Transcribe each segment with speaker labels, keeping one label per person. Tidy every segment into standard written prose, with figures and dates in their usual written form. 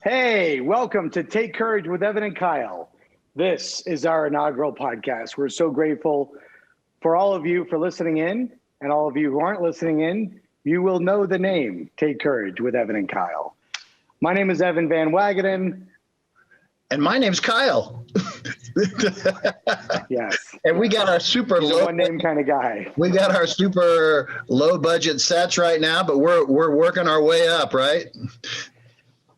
Speaker 1: Hey, welcome to Take Courage with Evan and Kyle. This is our inaugural podcast. We're so grateful for all of you for listening in, and all of you who aren't listening in, you will know the name Take Courage with Evan and Kyle. My name is Evan VanWagenen.
Speaker 2: And my name's Kyle.
Speaker 1: Yes.
Speaker 2: And we got our super
Speaker 1: He's
Speaker 2: low
Speaker 1: a one name kind of guy.
Speaker 2: We got our super low budget sets right now, but we're working our way up, right?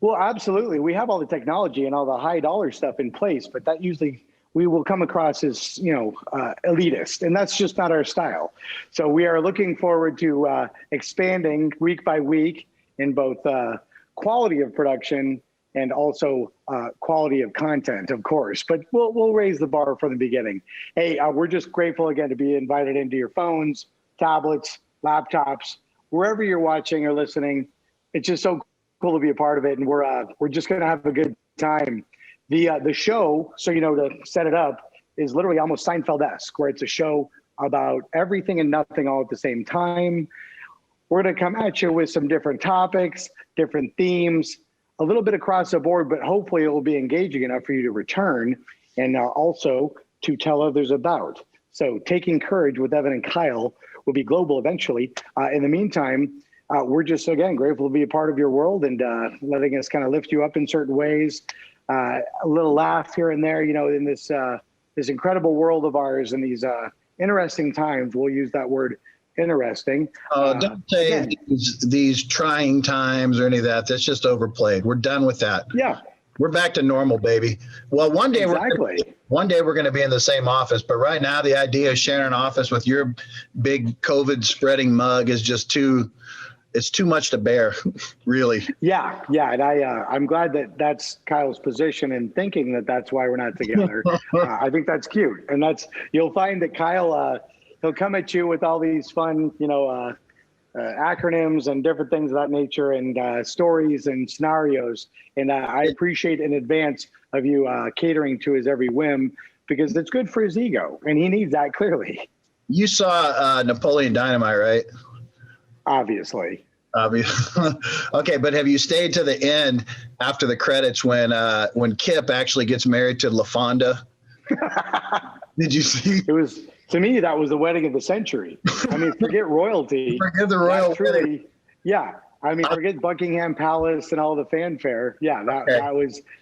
Speaker 1: Well, absolutely. We have all the technology and all the high dollar stuff in place, but that usually we will come across as, elitist, and that's just not our style. So we are looking forward to expanding week by week in both quality of production and also quality of content, of course. But we'll raise the bar from the beginning. Hey, we're just grateful again to be invited into your phones, tablets, laptops, wherever you're watching or listening. It's just so cool to be a part of it, and we're just going to have a good time. The show, so to set it up, is literally almost Seinfeld-esque, where it's a show about everything and nothing all at the same time. We're going to come at you with some different topics, different themes, a little bit across the board, but hopefully it will be engaging enough for you to return and also to tell others about. So Taking Courage with Evan and Kyle will be global eventually. In the meantime, we're just, again, grateful to be a part of your world and letting us kind of lift you up in certain ways. A little laugh here and there, in this incredible world of ours and these interesting times. We'll use that word, interesting.
Speaker 2: Don't say these trying times or any of that. That's just overplayed. We're done with that.
Speaker 1: Yeah.
Speaker 2: We're back to normal, baby. Well, one day we're going to be in the same office, but right now the idea of sharing an office with your big COVID spreading mug is just it's too much to bear, really.
Speaker 1: Yeah. And I'm glad that that's Kyle's position in thinking that that's why we're not together. I think that's cute. And you'll find that Kyle, he'll come at you with all these fun, acronyms and different things of that nature and stories and scenarios. And I appreciate in advance of you catering to his every whim, because it's good for his ego. And he needs that clearly.
Speaker 2: You saw Napoleon Dynamite, right?
Speaker 1: Obviously.
Speaker 2: Okay, but have you stayed to the end after the credits when Kip actually gets married to LaFonda? Did you see?
Speaker 1: To me, that was the wedding of the century. I mean, forget royalty.
Speaker 2: Forget the royal wedding.
Speaker 1: Yeah. I mean, forget Buckingham Palace and all the fanfare. Yeah,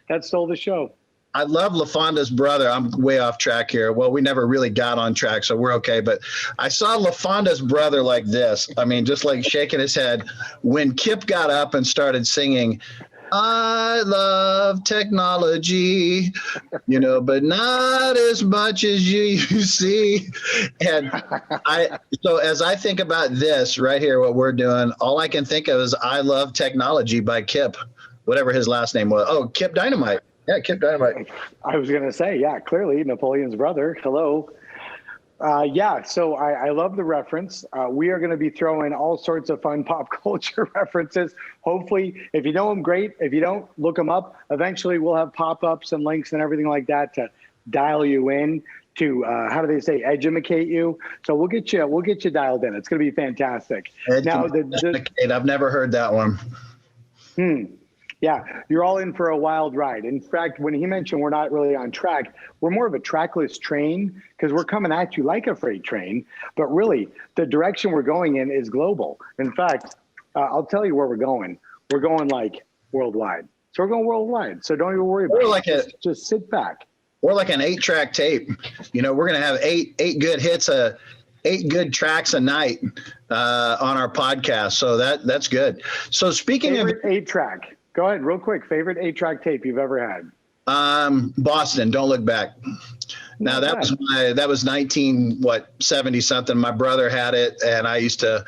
Speaker 1: that stole the show.
Speaker 2: I love LaFonda's brother. I'm way off track here. Well, we never really got on track, so we're okay. But I saw LaFonda's brother like this. I mean, just like shaking his head when Kip got up and started singing, "I love technology, but not as much as you see." And so as I think about this right here, what we're doing, all I can think of is "I Love Technology" by Kip, whatever his last name was. Oh, Kip Dynamite. Yeah, Kip Dynamite.
Speaker 1: I was going to say, yeah, clearly Napoleon's brother. Hello. So I love the reference. We are going to be throwing all sorts of fun pop culture references. Hopefully, if you know them, great. If you don't, look them up. Eventually, we'll have pop-ups and links and everything like that to dial you in to, how do they say, edumacate you. So we'll get you dialed in. It's going to be fantastic. Now,
Speaker 2: I've never heard that one.
Speaker 1: Yeah, you're all in for a wild ride. In fact, when he mentioned we're not really on track, we're more of a trackless train because we're coming at you like a freight train. But really, the direction we're going in is global. In fact, I'll tell you where we're going. We're going like worldwide. So we're going worldwide. So don't even worry about it. Just sit back.
Speaker 2: Or like an 8-track tape. We're going to have eight good hits, 8 good tracks a night on our podcast. So that's good. So speaking of
Speaker 1: 8-track. Go ahead, real quick. Favorite 8-track tape you've ever had?
Speaker 2: Boston, Don't Look Back. Now that was 1970 something. My brother had it, and I used to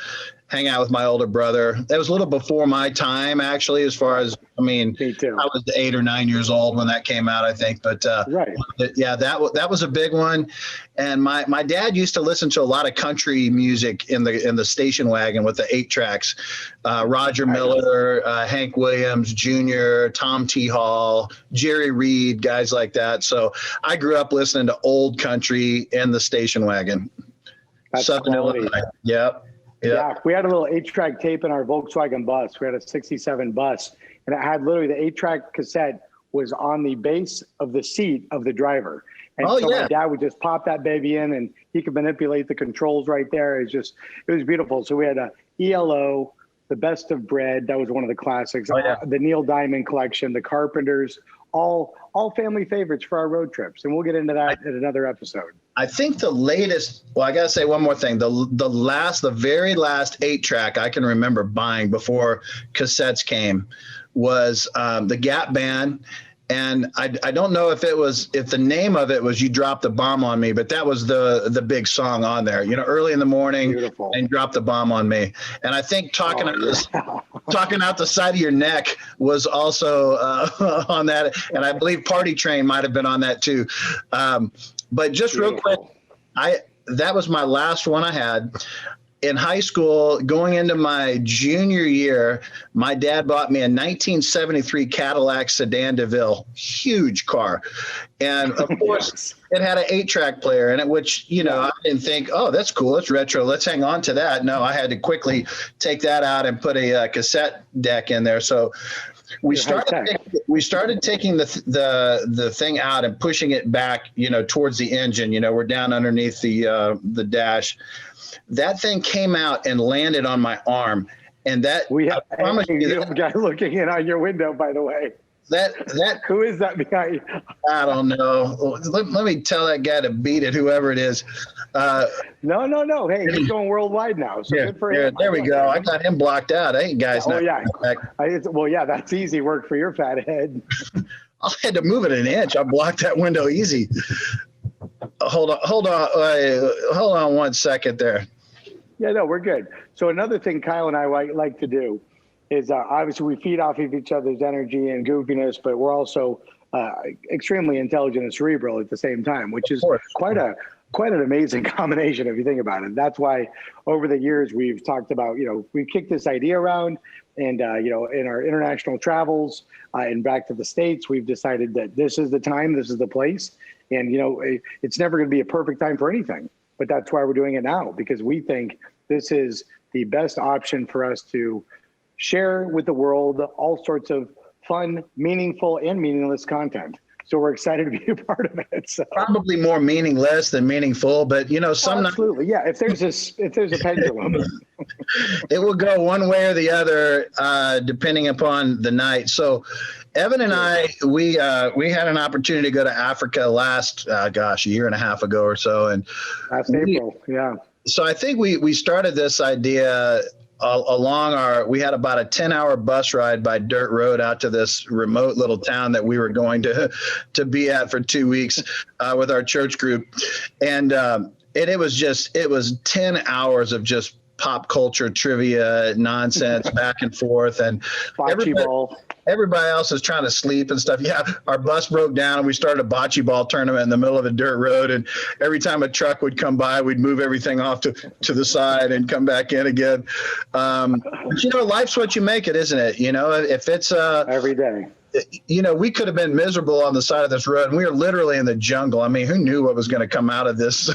Speaker 2: hang out with my older brother. That was a little before my time, actually, as far as, me too. I was 8 or 9 years old when that came out, I think. But
Speaker 1: right.
Speaker 2: Yeah, that was a big one. And my dad used to listen to a lot of country music in the station wagon with the 8 tracks. Roger Miller, Hank Williams Jr., Tom T. Hall, Jerry Reed, guys like that. So I grew up listening to old country in the station wagon.
Speaker 1: That's
Speaker 2: Southern
Speaker 1: quality.
Speaker 2: Illinois. Yep.
Speaker 1: Yeah, we had a little 8-track tape in our Volkswagen bus. We had a 67 bus, and it had literally the 8-track cassette was on the base of the seat of the driver. And my dad would just pop that baby in, and he could manipulate the controls right there. It was beautiful. So we had a ELO, the Best of Bread. That was one of the classics. The Neil Diamond collection, the Carpenters, all family favorites for our road trips. And we'll get into that in another episode.
Speaker 2: I think the latest, well, I got to say one more thing. The very last 8-track I can remember buying before cassettes came was the Gap Band. And I don't know if the name of it was "You Dropped the Bomb on Me," but that was the big song on there. Early in the morning,
Speaker 1: Beautiful.
Speaker 2: And "Drop the Bomb on Me." And I think talking out the side of your neck was also on that. And I believe "Party Train" might have been on that too. But just real quick, that was my last one I had. In high school, going into my junior year, my dad bought me a 1973 Cadillac Sedan DeVille, huge car. And of course, it had an 8-track player in it, which, I didn't think, oh, that's cool. It's retro. Let's hang on to that. No, I had to quickly take that out and put a cassette deck in there. So we started taking the thing out and pushing it back, towards the engine. We're down underneath the dash. That thing came out and landed on my arm, and
Speaker 1: we have a guy looking in on your window, by the way.
Speaker 2: That
Speaker 1: who is that behind?
Speaker 2: I don't know. Let me tell that guy to beat it, whoever it is.
Speaker 1: No. Hey, he's going worldwide now. So good for him.
Speaker 2: There we go. I got him blocked out. Hey, guys.
Speaker 1: That's easy work for your fat head.
Speaker 2: I had to move it an inch. I blocked that window easy. Hold on 1 second there.
Speaker 1: Yeah, no, we're good. So another thing Kyle and I like to do is obviously we feed off of each other's energy and goofiness, but we're also extremely intelligent and cerebral at the same time, which is quite an amazing combination if you think about it. That's why over the years we've talked about, we've kicked this idea around, and in our international travels and back to the States, we've decided that this is the time, this is the place. And, it's never going to be a perfect time for anything, but that's why we're doing it now, because we think this is the best option for us to share with the world all sorts of fun, meaningful, and meaningless content. So we're excited to be a part of it. So.
Speaker 2: Probably more meaningless than meaningful, but
Speaker 1: absolutely, yeah. If there's a pendulum,
Speaker 2: it will go one way or the other, depending upon the night. So, Evan and I, we had an opportunity to go to Africa last, a year and a half ago or so, and
Speaker 1: last April, yeah.
Speaker 2: So I think we started this idea we had about a 10-hour bus ride by dirt road out to this remote little town that we were going to be at for 2 weeks with our church group. And it was 10 hours of just pop culture trivia nonsense back and forth, and everybody else is trying to sleep and stuff. Yeah, our bus broke down and we started a bocce ball tournament in the middle of a dirt road, and every time a truck would come by, we'd move everything off to the side and come back in again. But life's what you make it, isn't it? If it's
Speaker 1: every day.
Speaker 2: We could have been miserable on the side of this road, and we were literally in the jungle. I mean, who knew what was going to come out of this?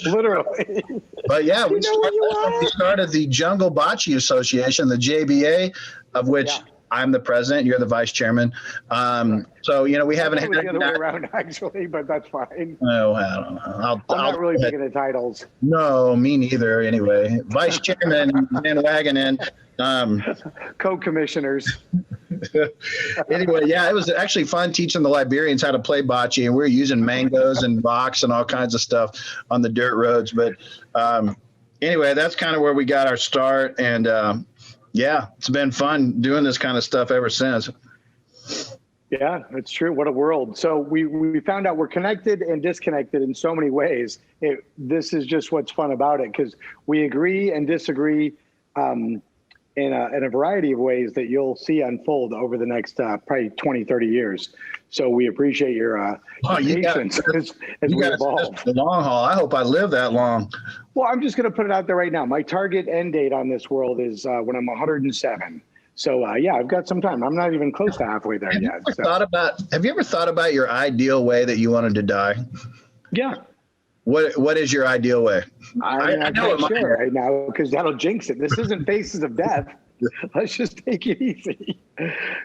Speaker 1: Literally.
Speaker 2: But yeah, we started the Jungle Bocce Association, the JBA, of which I'm the president. You're the vice chairman. So, we haven't had
Speaker 1: the other way around, actually, but that's fine.
Speaker 2: Oh, I don't know. I'm
Speaker 1: not really big into titles.
Speaker 2: No, me neither. Anyway, vice chairman, VanWagenen.
Speaker 1: Co-commissioners.
Speaker 2: Anyway, it was actually fun teaching the Liberians how to play bocce, and we were using mangoes and rocks and all kinds of stuff on the dirt roads. But anyway, that's kind of where we got our start, and it's been fun doing this kind of stuff ever since.
Speaker 1: Yeah, it's true. What a world. So we found out we're connected and disconnected in so many ways. This is just what's fun about it, because we agree and disagree in a variety of ways that you'll see unfold over the next probably 20, 30 years. So we appreciate your patience as we evolve.
Speaker 2: The long haul. I hope I live that long.
Speaker 1: Well, I'm just going to put it out there right now. My target end date on this world is when I'm 107. So I've got some time. I'm not even close to halfway there yet.
Speaker 2: Have you ever thought about your ideal way that you wanted to die?
Speaker 1: Yeah.
Speaker 2: What is your ideal way?
Speaker 1: I can't share right now because that'll jinx it. This isn't Faces of Death. Let's just take it easy.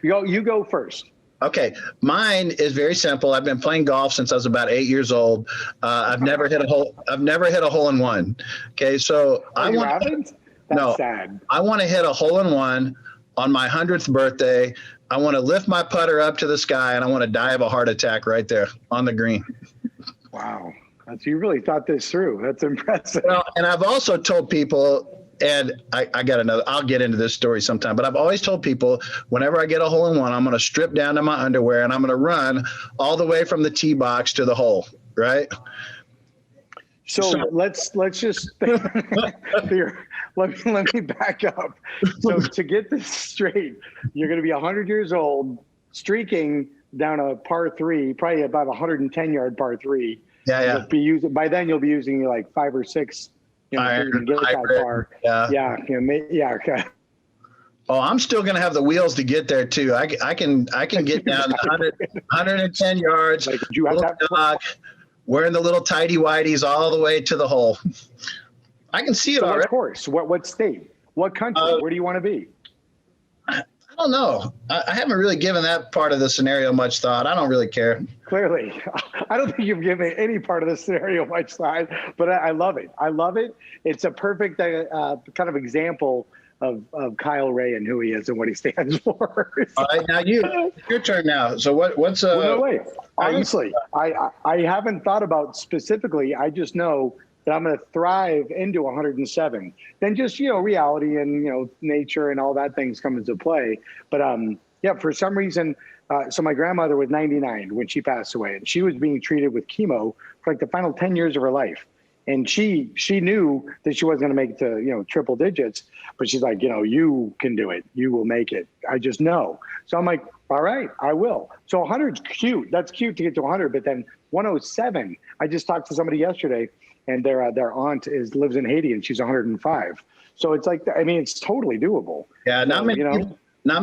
Speaker 1: You go first.
Speaker 2: Okay, mine is very simple. I've been playing golf since I was about 8 years old. I've never hit a hole in one. Okay, so
Speaker 1: You haven't? That's sad.
Speaker 2: I want to hit a hole in one on my 100th birthday. I want to lift my putter up to the sky, and I want to die of a heart attack right there on the green.
Speaker 1: Wow, you really thought this through. That's impressive.
Speaker 2: Well, and I've also told people. And I got I'll get into this story sometime, but I've always told people whenever I get a hole in one, I'm going to strip down to my underwear and I'm going to run all the way from the tee box to the hole. Right.
Speaker 1: So let's just here, let me back up. So to get this straight, you're going to be 100 years old, streaking down a par three, probably about 110-yard par three.
Speaker 2: Yeah.
Speaker 1: By then you'll be using like 5 or 6. You can get that far. Yeah. Okay.
Speaker 2: Oh, I'm still going to have the wheels to get there too. I can get down 110 yards.
Speaker 1: Like, you have that
Speaker 2: wearing the little tidy whities all the way to the hole. I can see it already.
Speaker 1: Of course. What state? What country? Where do you want to be?
Speaker 2: I don't know. I haven't really given that part of the scenario much thought. I don't really care. Clearly.
Speaker 1: I don't think you've given any part of the scenario much thought, but I love it. I love it. It's a perfect kind of example of Kyle Ray and who he is and what he stands for.
Speaker 2: All right, now your turn now. So what's
Speaker 1: no, wait. Honestly, I haven't thought about specifically. I just know that I'm going to thrive into 107. Then just, reality and, nature and all that things come into play. But for some reason, so my grandmother was 99 when she passed away, and she was being treated with chemo for like the final 10 years of her life. And she knew that she wasn't going to make it to, triple digits, but she's like, you can do it. You will make it. I just know. So I'm like, all right, I will. So 100's cute. That's cute to get to 100. But then 107, I just talked to somebody yesterday, and their aunt lives in Haiti, and she's 105. So it's like, it's totally doable.
Speaker 2: Yeah, not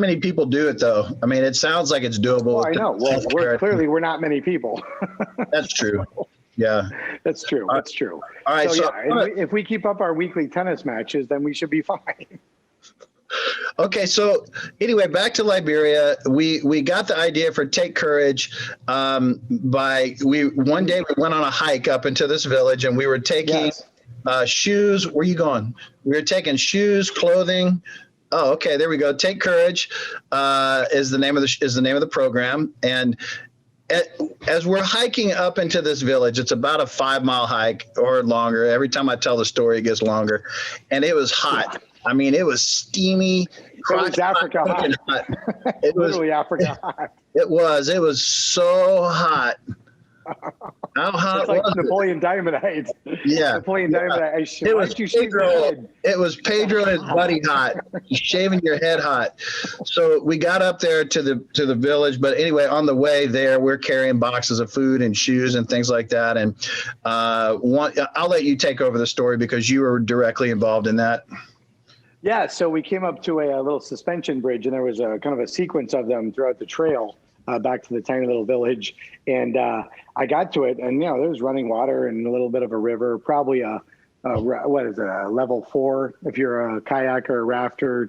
Speaker 2: many people do it though. I mean, it sounds like it's doable.
Speaker 1: Well, I know. Well, we're not many people.
Speaker 2: That's true. Yeah,
Speaker 1: that's true. That's true.
Speaker 2: All right. So
Speaker 1: if we keep up our weekly tennis matches, then we should be fine.
Speaker 2: Okay, so anyway, back to Liberia. We got the idea for Take Courage one day we went on a hike up into this village, and we were taking shoes. Where are you going? We were taking shoes, clothing. Oh, okay, there we go. Take Courage is the name of the program, and as we're hiking up into this village, it's about a 5-mile hike or longer. Every time I tell the story, it gets longer, and it was hot. I mean, it was steamy.
Speaker 1: It was Africa hot. It was literally Africa hot.
Speaker 2: It was so hot. How hot?
Speaker 1: It's like Napoleon Dynamite.
Speaker 2: Yeah,
Speaker 1: Napoleon Dynamite.
Speaker 2: It was Pedro. It was Pedro and his buddy hot, shaving your head hot. So we got up there to the village, but anyway, on the way there, we're carrying boxes of food and shoes and things like that. And I'll let you take over the story because you were directly involved in that.
Speaker 1: Yeah, so we came up to a little suspension bridge, and there was a kind of a sequence of them throughout the trail back to the tiny little village. And I got to it, and there was running water and a little bit of a river, probably a level 4 if you're a kayaker or rafter,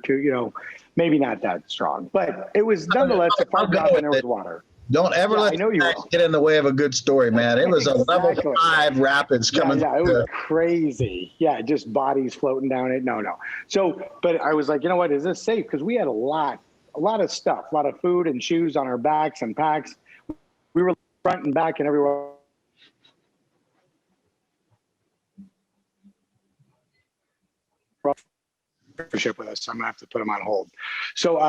Speaker 1: maybe not that strong, but it was nonetheless a far drop, and there was water.
Speaker 2: Don't ever let that get in the way of a good story, man. It was a level 5 rapids coming.
Speaker 1: Yeah, it was crazy. Yeah, just bodies floating down it. No. So, but I was like, you know what? Is this safe? Because we had a lot of stuff, a lot of food and shoes on our backs and packs. We were front and back and everywhere. With us, so I'm gonna have to put them on hold. So,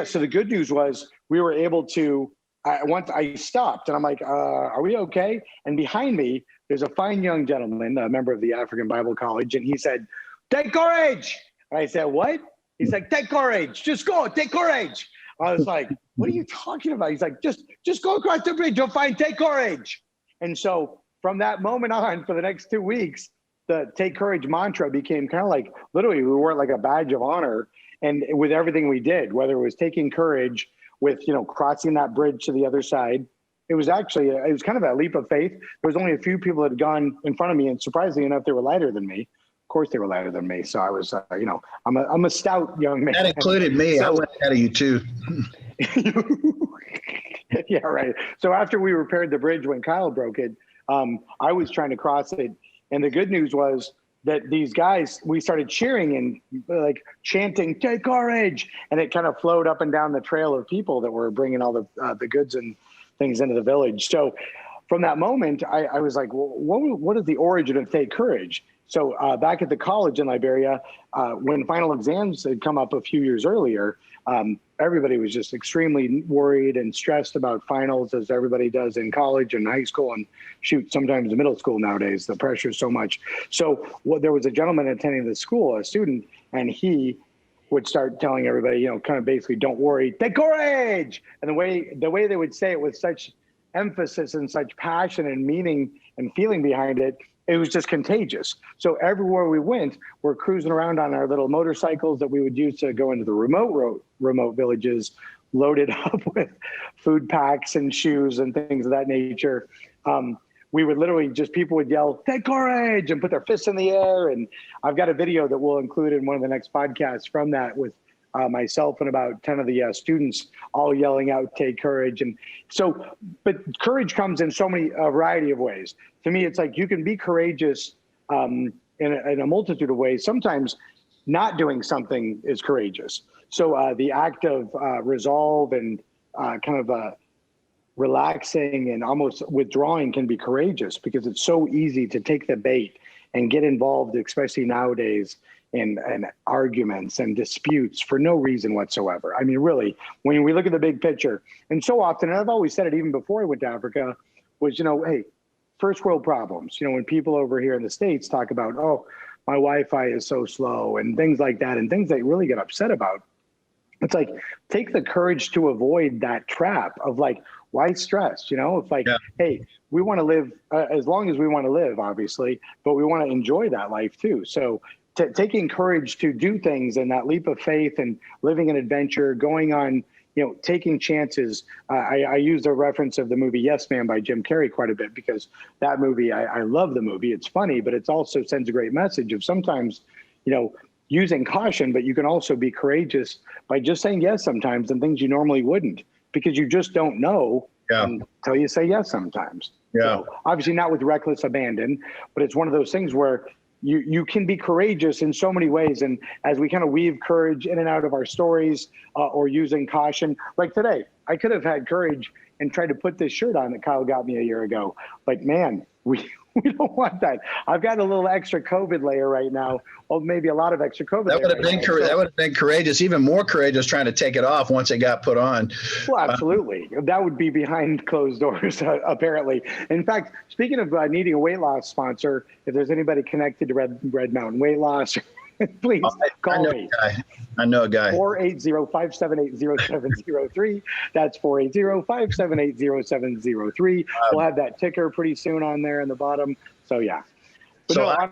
Speaker 1: so the good news was we were able to. I stopped and I'm like, are we okay? And behind me, there's a fine young gentleman, a member of the African Bible College, and he said, "Take courage." And I said, "What?" He's like, "Take courage. Just go. Take courage." I was like, "What are you talking about?" He's like, just go across the bridge. You'll find Take Courage. And so from that moment on, for the next 2 weeks, the Take Courage mantra became kind of like, literally, we wore it like a badge of honor. And with everything we did, whether it was taking courage with, crossing that bridge to the other side, it was kind of a leap of faith. There was only a few people that had gone in front of me, and surprisingly enough, they were lighter than me. course they were lighter than me. So I was, I'm a stout young man.
Speaker 2: That included me.
Speaker 1: So,
Speaker 2: I went ahead of you too.
Speaker 1: yeah, right. So after we repaired the bridge when Kyle broke it, I was trying to cross it. And the good news was that these guys, we started cheering and like chanting, "Take courage." And it kind of flowed up and down the trail of people that were bringing all the goods and things into the village. So from that moment, I was like, well, what is the origin of take courage? So back at the college in Liberia, when final exams had come up a few years earlier, everybody was just extremely worried and stressed about finals, as everybody does in college and high school, and shoot, sometimes in middle school nowadays. The pressure is so much. So there was a gentleman attending the school, a student, and he would start telling everybody, kind of basically, don't worry, take courage. And the way they would say it with such emphasis and such passion and meaning and feeling behind it, it was just contagious. So everywhere we went, we're cruising around on our little motorcycles that we would use to go into the remote villages, loaded up with food packs and shoes and things of that nature. We would literally people would yell, "Take courage," and put their fists in the air. And I've got a video that we'll include in one of the next podcasts from that with myself and about 10 of the students all yelling out, "Take courage." And so, but courage comes in so many variety of ways. To me, it's like you can be courageous in a multitude of ways. Sometimes not doing something is courageous. So the act of resolve and kind of relaxing and almost withdrawing can be courageous, because it's so easy to take the bait and get involved, especially nowadays, in arguments and disputes for no reason whatsoever. I mean, really, when we look at the big picture, and so often, and I've always said it even before I went to Africa, was, hey, first world problems. When people over here in the States talk about, oh, my Wi-Fi is so slow and things like that, and things they really get upset about, it's like, take the courage to avoid that trap of like, why stress? It's like, hey, we want to live as long as we want to live, obviously, but we want to enjoy that life too. So taking courage to do things and that leap of faith and living an adventure, going on, taking chances. I use the reference of the movie Yes Man by Jim Carrey quite a bit, because that movie, I love the movie. It's funny, but it also sends a great message of sometimes, using caution, but you can also be courageous by just saying yes sometimes and things you normally wouldn't, because you just don't know until you say yes sometimes. So obviously not with reckless abandon, but it's one of those things where you can be courageous in so many ways. And as we kind of weave courage in and out of our stories or using caution, like today, I could have had courage and tried to put this shirt on that Kyle got me a year ago. But man, we don't want that. I've got a little extra COVID layer right now. Well, maybe a lot of extra COVID.
Speaker 2: That would have been courageous, even more courageous, trying to take it off once it got put on.
Speaker 1: Well, absolutely. That would be behind closed doors, apparently. In fact, speaking of needing a weight loss sponsor, if there's anybody connected to Red Mountain Weight Loss, please call me.
Speaker 2: I know a guy.
Speaker 1: 480-578-0703. That's 480-578-0703. We'll have that ticker pretty soon on there in the bottom. So, yeah. But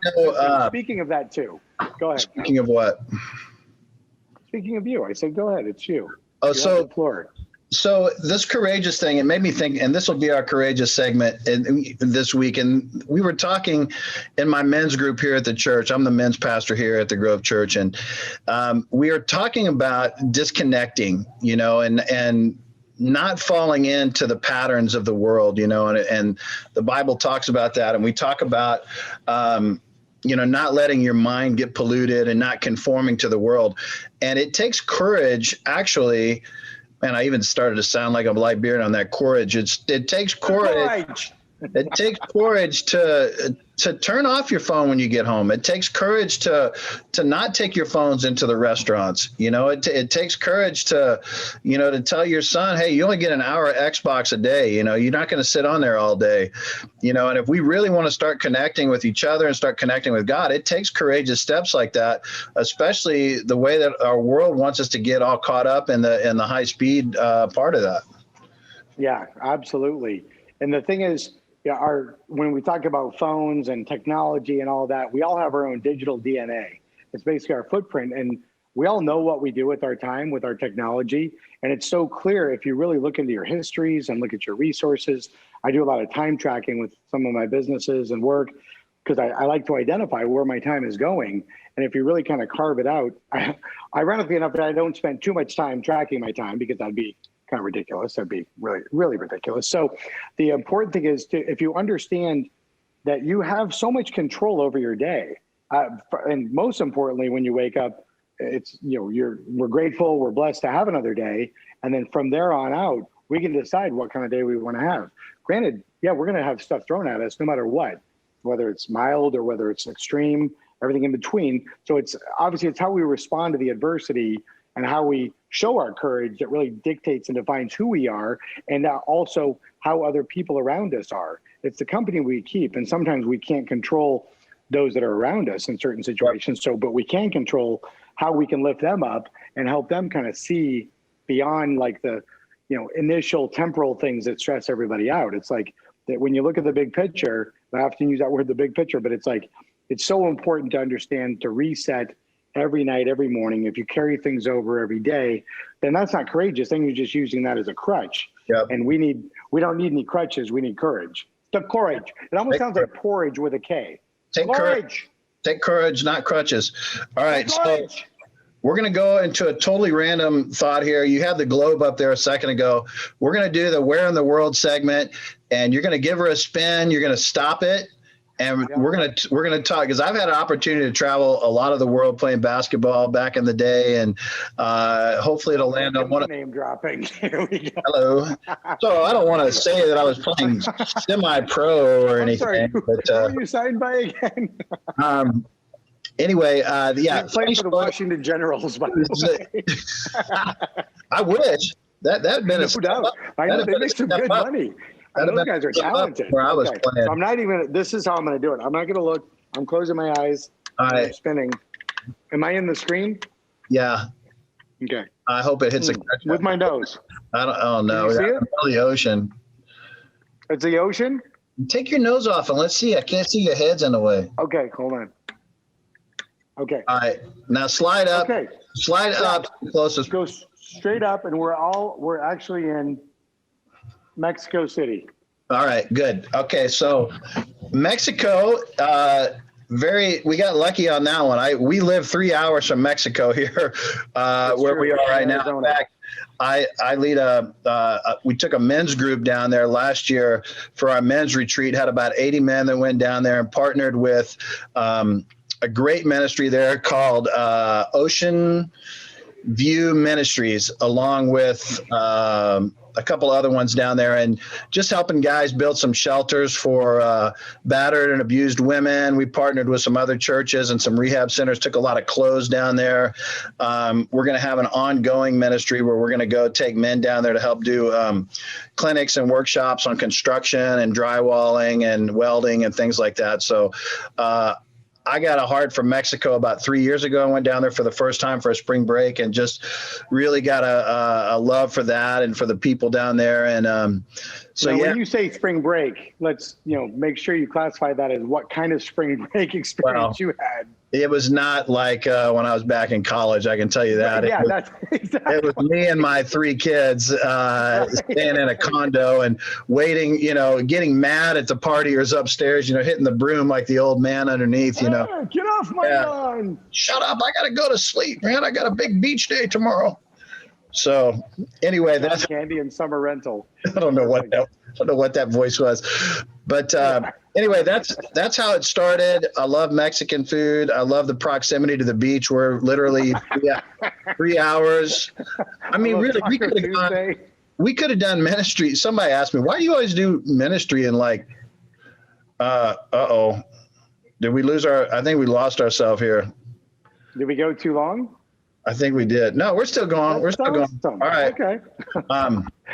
Speaker 1: speaking of that, too. Go ahead.
Speaker 2: Speaking of what?
Speaker 1: Speaking of you. I said, go ahead. It's you.
Speaker 2: Oh,
Speaker 1: so the floor.
Speaker 2: So this courageous thing, it made me think, and this will be our courageous segment this week. And we were talking in my men's group here at the church. I'm the men's pastor here at the Grove Church. And we are talking about disconnecting, and not falling into the patterns of the world, and the Bible talks about that. And we talk about, not letting your mind get polluted and not conforming to the world. And it takes courage, actually. Man, I even started to sound like a Liberian on that courage. It takes courage. It takes courage to turn off your phone when you get home. It takes courage to not take your phones into the restaurants. It takes courage to tell your son, hey, you only get an hour of Xbox a day. You're not going to sit on there all day. And if we really want to start connecting with each other and start connecting with God, it takes courageous steps like that, especially the way that our world wants us to get all caught up in the high speed part of that. Yeah,
Speaker 1: absolutely. And the thing is, when we talk about phones and technology and all that, we all have our own digital DNA. It's basically our footprint, and we all know what we do with our time, with our technology. And it's so clear if you really look into your histories and look at your resources. I do a lot of time tracking with some of my businesses and work. because I like to identify where my time is going. And if you really kind of carve it out, ironically enough, that I don't spend too much time tracking my time, because that'd be kind of ridiculous. That'd be really, really ridiculous. So the important thing is if you understand that you have so much control over your day, and most importantly, when you wake up, it's, we're grateful, we're blessed to have another day. And then from there on out, we can decide what kind of day we want to have. Granted, yeah, we're going to have stuff thrown at us no matter what, whether it's mild or whether it's extreme, everything in between. So it's obviously it's how we respond to the adversity and how we show our courage that really dictates and defines who we are, and also how other people around us are. It's the company we keep, and sometimes we can't control those that are around us in certain situations. So, but we can control how we can lift them up and help them kind of see beyond like the, initial temporal things that stress everybody out. It's like that when you look at the big picture, I often use that word, the big picture, but it's like, it's so important to understand to reset every night, every morning. If you carry things over every day, then that's not courageous. Then you're just using that as a crutch.
Speaker 2: Yep.
Speaker 1: And we don't need any crutches. We need courage. The courage. It almost sounds like porridge with a K.
Speaker 2: Take courage. Take courage, not crutches. All right. So we're going to go into a totally random thought here. You had the globe up there a second ago. We're going to do the Where in the World segment, and you're going to give her a spin. You're going to stop it. And we're gonna talk, because I've had an opportunity to travel a lot of the world playing basketball back in the day, and hopefully it'll land on one.
Speaker 1: Name dropping. Here we go.
Speaker 2: Hello. So I don't want to say that I was playing semi-pro or anything.
Speaker 1: Sorry,
Speaker 2: but
Speaker 1: who are you signed by again?
Speaker 2: Anyway,
Speaker 1: yeah, playing for the Washington Generals, by the way.
Speaker 2: I wish that'd been
Speaker 1: no doubt. I know they make some good money. Those guys are talented.
Speaker 2: Where I was playing.
Speaker 1: So I'm not even. This is how I'm going to do it. I'm not going to look. I'm closing my eyes.
Speaker 2: All right.
Speaker 1: I'm spinning. Am I in the screen?
Speaker 2: Yeah.
Speaker 1: Okay.
Speaker 2: I hope it hits
Speaker 1: with my nose.
Speaker 2: I don't know.
Speaker 1: Can you see it?
Speaker 2: The ocean.
Speaker 1: It's the ocean.
Speaker 2: Take your nose off and let's see. I can't see your head's in the way.
Speaker 1: Okay, hold on. Okay.
Speaker 2: All right. Now slide up.
Speaker 1: Okay.
Speaker 2: Slide up closest.
Speaker 1: Go straight up, and we're actually in Mexico City.
Speaker 2: All right, good. Okay, so Mexico, we got lucky on that one. We live 3 hours from Mexico here, where we are right now. In fact, I lead we took a men's group down there last year for our men's retreat, had about 80 men that went down there and partnered with a great ministry there called Ocean View Ministries, along with a couple other ones down there, and just helping guys build some shelters for battered and abused women. We partnered with some other churches and some rehab centers, took a lot of clothes down there. We're going to have an ongoing ministry where we're going to go take men down there to help do clinics and workshops on construction and drywalling and welding and things like that. So I got a heart for Mexico about 3 years ago. I went down there for the first time for a spring break and just really got a love for that and for the people down there. And so,
Speaker 1: now, when you say spring break, let's make sure you classify that as what kind of spring break experience you had.
Speaker 2: It was not like when I was back in college, I can tell you that.
Speaker 1: Yeah,
Speaker 2: that's exactly. It was me and my 3 kids staying in a condo and waiting, getting mad at the partiers upstairs, hitting the broom like the old man underneath,
Speaker 1: Get off my lawn.
Speaker 2: Shut up. I got to go to sleep, man. I got a big beach day tomorrow. So anyway, that's
Speaker 1: candy and summer rental.
Speaker 2: I don't know what that voice was, but anyway, that's how it started. I love Mexican food. I love the proximity to the beach. We're literally 3 hours. I mean, really, we could have done ministry. Somebody asked me, why do you always do ministry in like, did we lose I think we lost ourselves here.
Speaker 1: Did we go too long?
Speaker 2: I think we did. No, we're still going. We're still going. All right.
Speaker 1: Okay.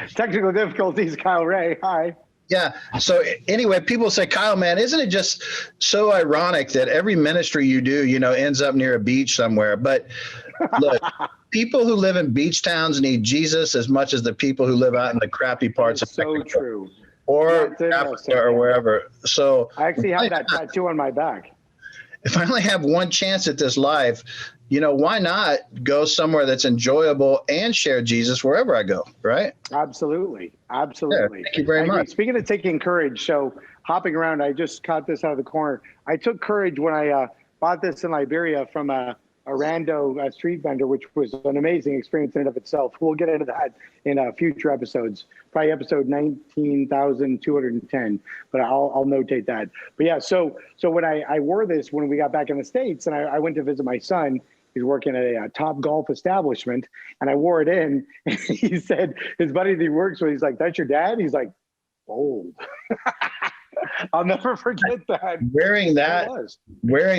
Speaker 1: Technical difficulties, Kyle Ray. Hi.
Speaker 2: Yeah. So anyway, people say, Kyle, man, isn't it just so ironic that every ministry you do, ends up near a beach somewhere? But look, people who live in beach towns need Jesus as much as the people who live out in the crappy parts of
Speaker 1: Mexico. So true.
Speaker 2: Or Africa or wherever. So
Speaker 1: I actually have that tattoo on my back.
Speaker 2: If I only have one chance at this life, why not go somewhere that's enjoyable and share Jesus wherever I go, right?
Speaker 1: Absolutely.
Speaker 2: Yeah, thank you very much.
Speaker 1: Speaking of taking courage, so hopping around, I just caught this out of the corner. I took courage when I bought this in Liberia from a rando street vendor, which was an amazing experience in and of itself. We'll get into that in future episodes, probably episode 19,210, but I'll notate that. But yeah, so when I wore this when we got back in the States, and I went to visit my son. He's working at a top golf establishment, and I wore it in. And he said his buddy that he works with, he's like, "That's your dad?" He's like, "Bold." I'll never forget that.
Speaker 2: Wearing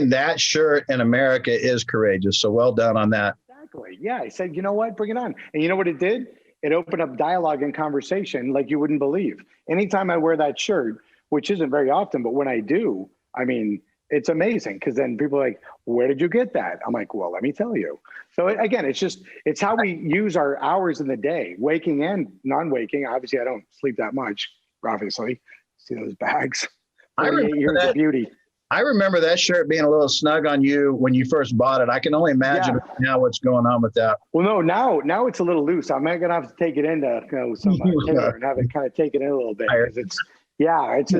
Speaker 2: that shirt in America is courageous. So well done on that.
Speaker 1: Exactly. Yeah. I said, you know what? Bring it on. And you know what it did? It opened up dialogue and conversation like you wouldn't believe. Anytime I wear that shirt, which isn't very often, but when I do, I mean, it's amazing, because then people are like, where did you get that? I'm like, well, let me tell you. So again, it's how we use our hours in the day, waking and non-waking. Obviously, I don't sleep that much, obviously. See those bags? 48 years of beauty.
Speaker 2: I remember that shirt being a little snug on you when you first bought it. I can only imagine now what's going on with that.
Speaker 1: Well, no, now it's a little loose. I'm going to have to take it into some tailor and have it kind of take it in a little bit, because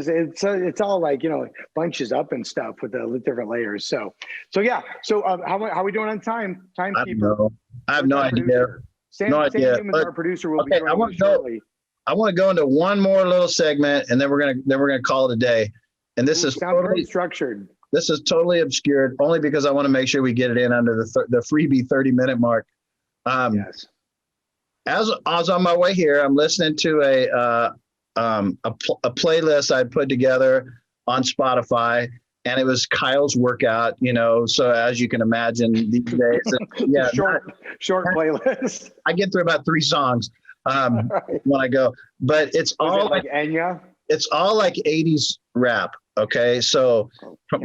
Speaker 1: it's all like, bunches up and stuff with the different layers. So yeah. So how are we doing on time? Timekeeper.
Speaker 2: I have no idea.
Speaker 1: Sam Newman's our producer. Will be joining us shortly.
Speaker 2: I want to go into one more little segment, and then we're gonna call it a day. And this is totally structured. This is totally obscured, only because I want to make sure we get it in under the freebie 30-minute mark.
Speaker 1: Yes.
Speaker 2: As I was on my way here, I'm listening to a playlist I put together on Spotify, and it was Kyle's workout. So as you can imagine, these days,
Speaker 1: short playlist.
Speaker 2: I get through about 3 songs when I go, but it's all
Speaker 1: like Enya.
Speaker 2: It's all like 80s rap. Okay, so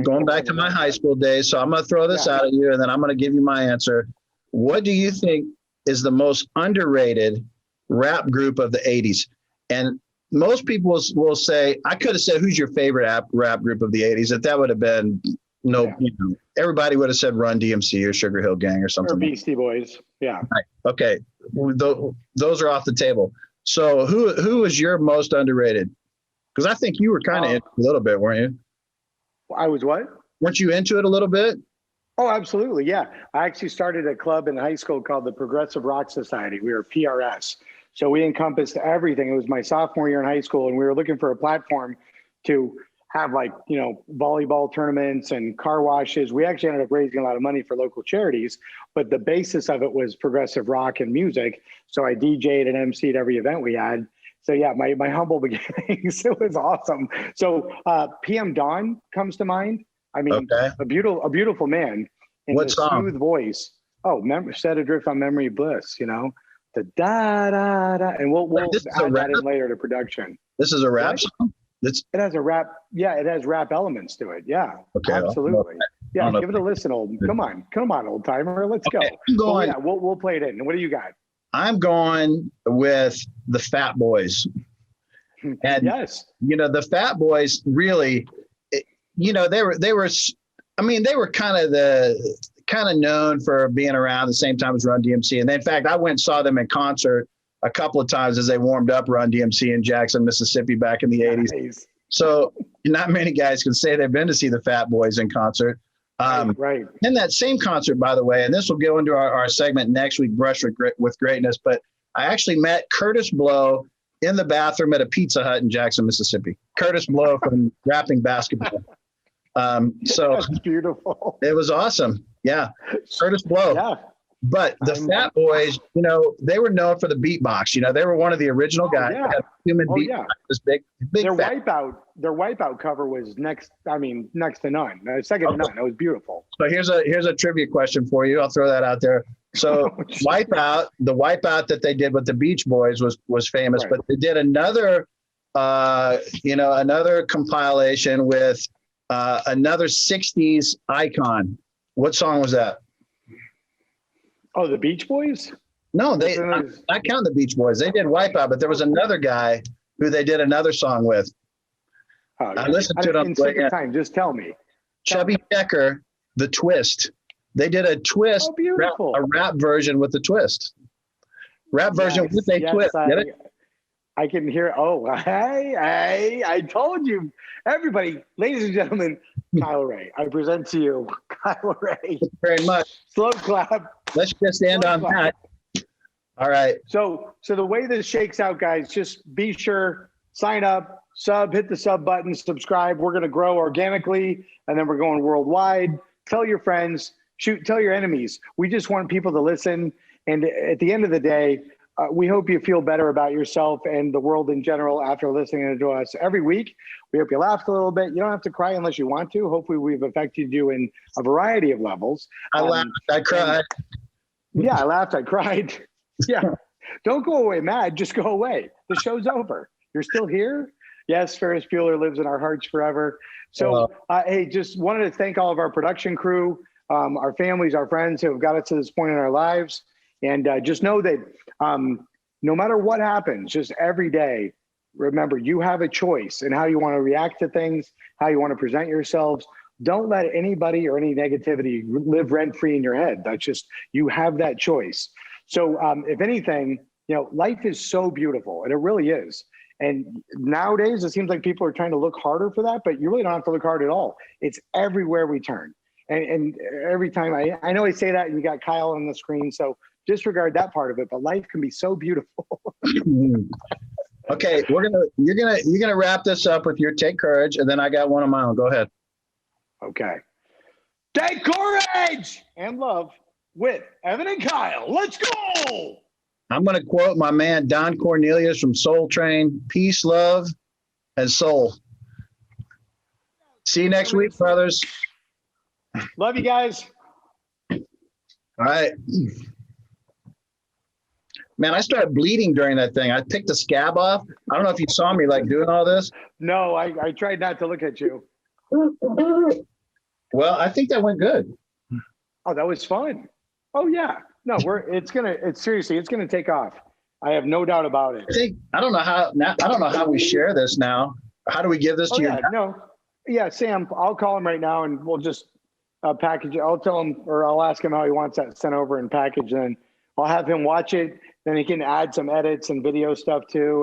Speaker 2: going back to my high school days, so I'm gonna throw this out at you, and then I'm gonna give you my answer. What do you think is the most underrated rap group of the 80s? And most people will say, I could have said, who's your favorite rap group of the 80s? That would have been everybody would have said Run DMC or Sugar Hill Gang or something.
Speaker 1: Or Beastie Boys. Yeah.
Speaker 2: Right. Okay. Those are off the table. So who is your most underrated? Because I think you were kind of into it a little bit, weren't you?
Speaker 1: I was what?
Speaker 2: Weren't you into it a little bit?
Speaker 1: Oh, absolutely. Yeah. I actually started a club in high school called the Progressive Rock Society. We were PRS. So we encompassed everything. It was my sophomore year in high school, and we were looking for a platform to have volleyball tournaments and car washes. We actually ended up raising a lot of money for local charities, but the basis of it was progressive rock and music. So I DJ'd and MC'd every event we had. So yeah, my humble beginnings, it was awesome. So PM Dawn comes to mind. I mean, a beautiful man. And
Speaker 2: what song?
Speaker 1: Smooth voice. Oh, Set Adrift on Memory Bliss, the da da da, and we'll add that in later to production.
Speaker 2: This is a rap song?
Speaker 1: It has a rap. Yeah, it has rap elements to it. Yeah, okay, absolutely. Yeah, give it a listen, Come on, old timer. Let's go. We'll play it in. What do you got?
Speaker 2: I'm going with the Fat Boys. And
Speaker 1: yes,
Speaker 2: the Fat Boys really, they were kind of known for being around the same time as Run DMC. And in fact, I went and saw them in concert a couple of times as they warmed up Run DMC in Jackson, Mississippi back in the 80s. Nice. So not many guys can say they've been to see the Fat Boys in concert.
Speaker 1: Right.
Speaker 2: In that same concert, by the way, and this will go into our segment next week, Brush with Greatness, but I actually met Curtis Blow in the bathroom at a Pizza Hut in Jackson, Mississippi. Curtis Blow from rapping basketball. So
Speaker 1: that's beautiful.
Speaker 2: It was awesome. Yeah. Curtis Blow.
Speaker 1: Yeah.
Speaker 2: But the Fat Boys, they were known for the beatbox. They were one of the original guys.
Speaker 1: Yeah.
Speaker 2: Had human beatbox. This big.
Speaker 1: Their Wipeout cover was next to none. Second to none. It was beautiful.
Speaker 2: So here's a trivia question for you. I'll throw that out there. So the Wipeout that they did with the Beach Boys was famous, right. But they did another compilation with another 60s icon. What song was that?
Speaker 1: Oh, the Beach Boys?
Speaker 2: No, I count the Beach Boys. They did Wipeout, but there was another guy who they did another song with.
Speaker 1: I listened to it on the way in. Time. Just tell me.
Speaker 2: Chubby Checker, The Twist. They did a twist,
Speaker 1: Oh, beautiful.
Speaker 2: a rap version with the twist. Rap version with a twist. Get it?
Speaker 1: I can hear. Oh, hey, I told you. Everybody, ladies and gentlemen, Kyle Ray. I present to you Kyle Ray.
Speaker 2: Thank you very much.
Speaker 1: Slow clap.
Speaker 2: Let's just end on that. All right.
Speaker 1: So the way this shakes out, guys, just be sure, sign up, hit the sub button, subscribe. We're going to grow organically, and then we're going worldwide. Tell your friends, tell your enemies. We just want people to listen. And at the end of the day, we hope you feel better about yourself and the world in general after listening to us every week. We hope you laughed a little bit. You don't have to cry unless you want to. Hopefully we've affected you in a variety of levels.
Speaker 2: I laughed. I cried.
Speaker 1: Yeah, I laughed. I cried. Yeah. Don't go away mad. Just go away. The show's over. You're still here. Yes, Ferris Bueller lives in our hearts forever. So, hey, just wanted to thank all of our production crew, our families, our friends who have got us to this point in our lives. And just know that no matter what happens, just every day, remember, you have a choice in how you want to react to things, how you want to present yourselves. Don't let anybody or any negativity live rent-free in your head. That's just, you have that choice. So if anything, life is so beautiful, and it really is. And nowadays, it seems like people are trying to look harder for that, but you really don't have to look hard at all. It's everywhere we turn. And every time I know I say that, and you got Kyle on the screen, so disregard that part of it, but life can be so beautiful.
Speaker 2: Okay, you're gonna wrap this up with your take courage, and then I got one of my own. Go ahead.
Speaker 1: Okay. Take courage and love with Evan and Kyle. Let's go.
Speaker 2: I'm gonna quote my man Don Cornelius from Soul Train: peace, love, and soul. See you next week, brothers.
Speaker 1: Love you guys.
Speaker 2: All right. Man, I started bleeding during that thing. I picked the scab off. I don't know if you saw me doing all this.
Speaker 1: No, I tried not to look at you.
Speaker 2: Well, I think that went good.
Speaker 1: Oh, that was fun. Oh yeah. No, it's gonna take off. I have no doubt about it.
Speaker 2: I don't know how we share this now. How do we give this to you?
Speaker 1: Yeah, Sam, I'll call him right now and we'll just package it. I'll tell him, or I'll ask him how he wants that sent over and packaged, and I'll have him watch it. Then he can add some edits and video stuff too.